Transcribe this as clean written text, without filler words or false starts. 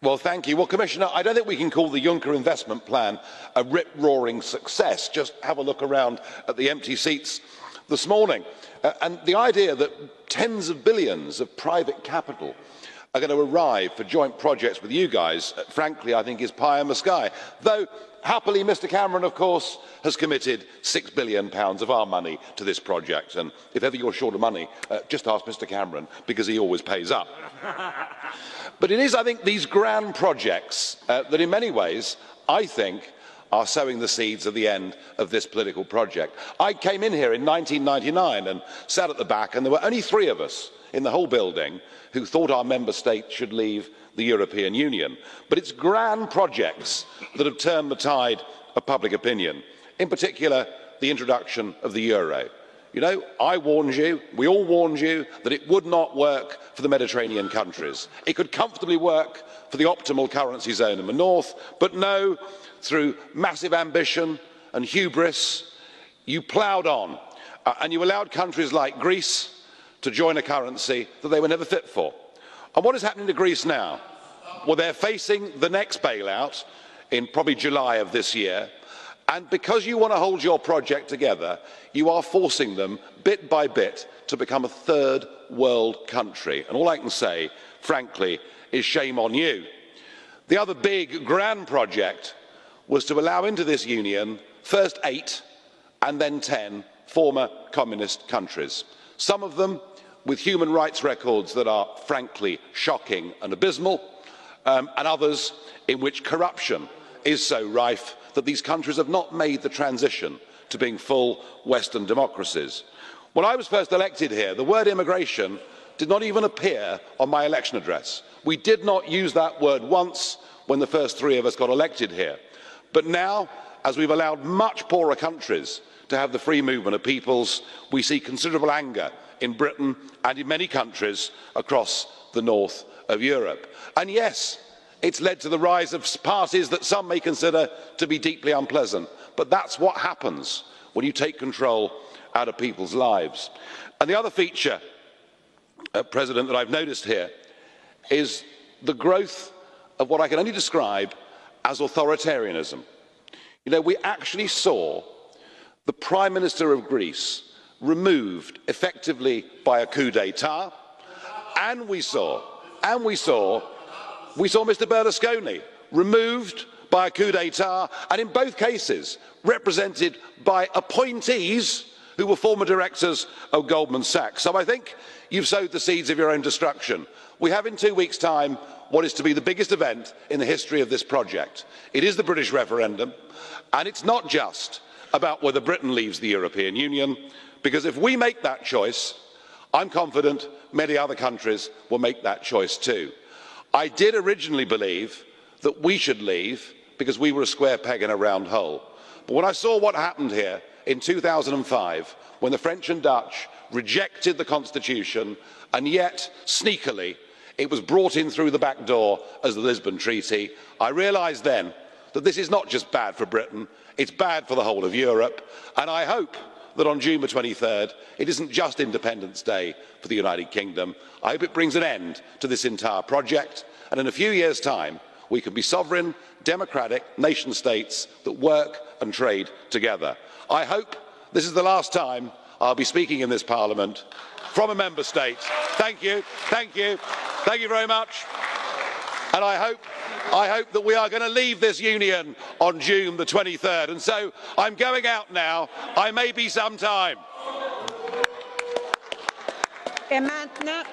Well, thank you. Well, Commissioner, I don't think we can call the Juncker investment plan a rip-roaring success. Just have a look around at the empty seats this morning. And the idea that tens of billions of private capital are going to arrive for joint projects with you guys, frankly, I think is pie in the sky. Though, happily, Mr Cameron, of course, has committed £6 billion of our money to this project. And if ever you're short of money, just ask Mr Cameron, because he always pays up. But it is, I think, these grand projects that in many ways, I think, are sowing the seeds of the end of this political project. I came in here in 1999 and sat at the back, and there were only 3 of us in the whole building who thought our member state should leave the European Union. But it's grand projects that have turned the tide of public opinion, in particular the introduction of the euro. You know, I warned you, we all warned you, that it would not work for the Mediterranean countries. It could comfortably work for the optimal currency zone in the north, but no, through massive ambition and hubris, you ploughed on, and you allowed countries like Greece to join a currency that they were never fit for. And what is happening to Greece now? Well, they're facing the next bailout in probably July of this year, and because you want to hold your project together, you are forcing them, bit by bit, to become a third world country. And all I can say, frankly, is shame on you. The other big, grand project was to allow into this union first 8 and then 10 former communist countries. Some of them with human rights records that are frankly shocking and abysmal, and others in which corruption is so rife that these countries have not made the transition to being full Western democracies. When I was first elected here, the word immigration did not even appear on my election address. We did not use that word once when the first 3 of us got elected here. But now, as we've allowed much poorer countries to have the free movement of peoples, we see considerable anger in Britain and in many countries across the north of Europe. And yes, it's led to the rise of parties that some may consider to be deeply unpleasant. But that's what happens when you take control out of people's lives. And the other feature, President, that I've noticed here is the growth of what I can only describe as authoritarianism. You know, we actually saw the Prime Minister of Greece removed effectively by a coup d'etat, and we saw Mr Berlusconi removed by a coup d'etat, and in both cases represented by appointees who were former directors of Goldman Sachs. So I think you've sowed the seeds of your own destruction. We have in 2 weeks' time what is to be the biggest event in the history of this project. It is the British referendum, and it's not just about whether Britain leaves the European Union, because if we make that choice, I'm confident many other countries will make that choice too. I did originally believe that we should leave because we were a square peg in a round hole. But when I saw what happened here in 2005, when the French and Dutch rejected the Constitution, and yet, sneakily, it was brought in through the back door as the Lisbon Treaty, I realised then that this is not just bad for Britain, it's bad for the whole of Europe, and I hope that on June the 23rd, it isn't just Independence Day for the United Kingdom. I hope it brings an end to this entire project, and in a few years' time, we can be sovereign, democratic nation states that work and trade together. I hope this is the last time I'll be speaking in this Parliament from a member state. Thank you, thank you, thank you very much. And I hope that we are going to leave this union on June the 23rd. And so I'm going out now. I may be some time. Et maintenant,